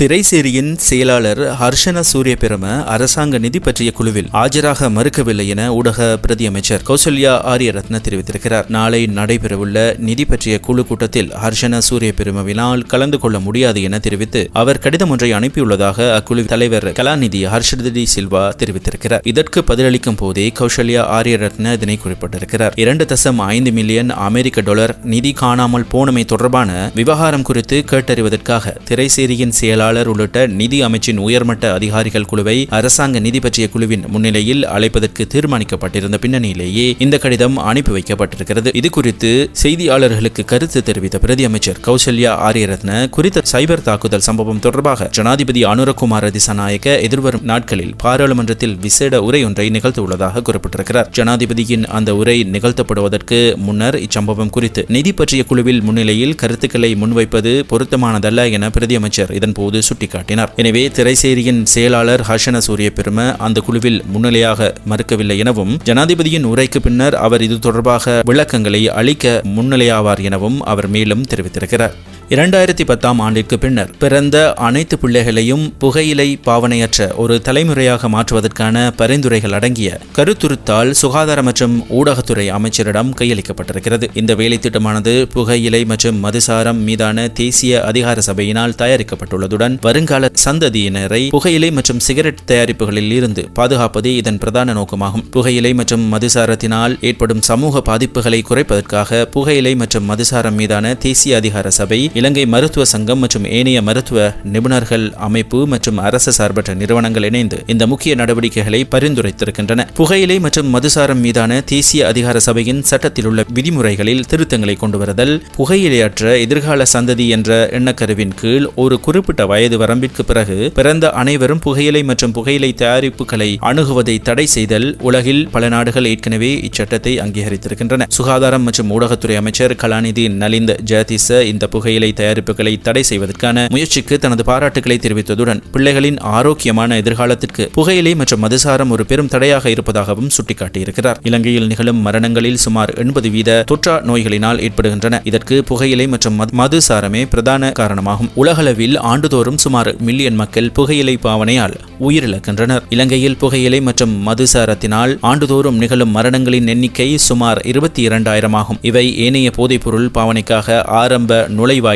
திரைசேரியின் செயலாளர் ஹர்ஷன சூரியபிரம அரசாங்க நிதி பற்றிய குழுவில் ஆஜராக மறுக்கவில்லை என ஊடக பிரதியமைச்சர் கௌசல்யா ஆரியரத்ன தெரிவித்திருக்கிறார். நாளை நடைபெறவுள்ள நிதி பற்றிய குழு கூட்டத்தில் ஹர்ஷன சூரியபிரமவினால் கலந்து கொள்ள முடியாது என தெரிவித்து அவர் கடிதம் ஒன்றை அனுப்பியுள்ளதாக அக்குழு தலைவர் கலாநிதி ஹர்ஷதி சில்வா தெரிவித்திருக்கிறார். இதற்கு பதிலளிக்கும் போதே கௌசல்யா ஆரியரத்ன இதனை குறிப்பிட்டிருக்கிறார். 2.5 மில்லியன் அமெரிக்க டாலர் நிதி காணாமல் போனமை தொடர்பான விவகாரம் குறித்து கேட்டறிவதற்காக திரைசேரியின் செயலாளர் உள்ளிட்ட நிதி அமைச்சின் உயர்மட்ட அதிகாரிகள் குழுவை அரசாங்க நிதி பற்றிய குழுவின் முன்னிலையில் அழைப்பதற்கு தீர்மானிக்கப்பட்டிருந்த பின்னணியிலேயே இந்த கடிதம் அனுப்பி வைக்கப்பட்டிருக்கிறது. இது குறித்து செய்தியாளர்களுக்கு கருத்து தெரிவித்த பிரதி அமைச்சர் கௌசல்யா ஆரியரத்ன குறித்த சைபர் தாக்குதல் சம்பவம் தொடர்பாக ஜனாதிபதி அனுரகுமார திசாநாயக்க எதிர்வரும் நாட்களில் பாராளுமன்றத்தில் விசேட உரை ஒன்றை நிகழ்த்தியுள்ளதாக குறிப்பிட்டிருக்கிறார். ஜனாதிபதியின் அந்த உரை நிகழ்த்தப்படுவதற்கு முன்னர் இச்சம்பவம் குறித்து நிதி பற்றிய குழுவில் முன்னிலையில் கருத்துக்களை முன்வைப்பது பொருத்தமானதல்ல என பிரதி அமைச்சர் இதன்போது சுட்டிக்காட்டினார். எனவே திரைசேரியின் செயலாளர் ஹர்ஷன சூரியபிரம அந்த குழுவில் முன்னிலையாக மறுக்கவில்லை எனவும் ஜனாதிபதியின் உரைக்கு பின்னர் அவர் இது தொடர்பாக விளக்கங்களை அளிக்க முன்னிலையாவார் எனவும் அவர் மேலும் தெரிவித்திருக்கிறார். 2010 ஆண்டிற்கு பின்னர் பிறந்த அனைத்து பிள்ளைகளையும் புகையிலை பாவனையற்ற ஒரு தலைமுறையாக மாற்றுவதற்கான பரிந்துரைகள் அடங்கிய கருத்துருத்தால் சுகாதார மற்றும் ஊடகத்துறை அமைச்சரிடம் கையளிக்கப்பட்டிருக்கிறது. இந்த வேலை திட்டமானது புகையிலை மற்றும் மதுசாரம் மீதான தேசிய அதிகார சபையினால் தயாரிக்கப்பட்டுள்ளதுடன் வருங்கால சந்ததியினரை புகையிலை மற்றும் சிகரெட் தயாரிப்புகளில் இருந்து பாதுகாப்பதே இதன் பிரதான நோக்கமாகும். புகையிலை மற்றும் மதுசாரத்தினால் ஏற்படும் சமூக பாதிப்புகளை குறைப்பதற்காக புகையிலை மற்றும் மதுசாரம் மீதான தேசிய அதிகார சபை, இலங்கை மருத்துவ சங்கம் மற்றும் ஏனைய மருத்துவ நிபுணர்கள் அமைப்பு மற்றும் அரசு சார்பற்ற நிறுவனங்கள் இணைந்து இந்த முக்கிய நடவடிக்கைகளை பரிந்துரைத்திருக்கின்றன. புகையிலை மற்றும் மதுசாரம் மீதான தேசிய அதிகார சபையின் சட்டத்தில் உள்ள விதிமுறைகளில் திருத்தங்களை கொண்டு வருதல், புகையிலையற்ற எதிர்கால சந்ததி என்ற எண்ணக்கருவின் கீழ் ஒரு குறிப்பிட்ட வயது வரம்பிற்கு பிறகு பிறந்த அனைவரும் புகையிலை மற்றும் புகையிலை தயாரிப்புகளை அணுகுவதை தடை செய்தல். உலகில் பல நாடுகள் ஏற்கனவே இச்சட்டத்தை அங்கீகரித்திருக்கின்றன. சுகாதாரம் மற்றும் ஊடகத்துறை அமைச்சர் கலாநிதி நலிந்த ஜெயதிச இந்த புகையிலை தயாரிப்புகளை தடை செய்வதற்கான முயற்சிக்கு தனது பாராட்டுகளை தெரிவித்ததுடன் பிள்ளைகளின் ஆரோக்கியமான எதிர்காலத்திற்கு புகையிலை மற்றும் மதுசாரம் ஒரு பெரும் தடையாக இருப்பதாகவும் சுட்டிக்காட்டியிருக்கிறார். இலங்கையில் நிகழும் மரணங்களில் சுமார் 80% தொற்றா நோய்களினால் ஏற்படுகின்றன. இதற்கு புகையிலை மற்றும் மதுசாரமே பிரதான காரணமாகும். உலகளவில் ஆண்டுதோறும் சுமார் மில்லியன் மக்கள் புகையிலை பாவனையால் உயிரிழக்கின்றனர். இலங்கையில் புகையிலை மற்றும் மதுசாரத்தினால் ஆண்டுதோறும் நிகழும் மரணங்களின் எண்ணிக்கை சுமார் 22,000 ஆகும். இவை ஏனைய போதைப்பொருள் பாவனைக்காக ஆரம்ப நுழைவாயிலாகவும்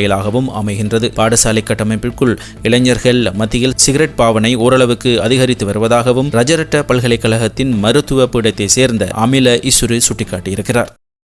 அமைகின்றது. பாடசாலை கட்டமைப்பிற்குள் இளைஞர்கள் மத்தியில் சிகரெட் பாவனை ஓரளவுக்கு அதிகரித்து வருவதாகவும் ரஜரட்ட பல்கலைக்கழகத்தின் மருத்துவ பீடத்தை சேர்ந்த அமில இசுரு சுட்டிக்காட்டியிருக்கிறார்.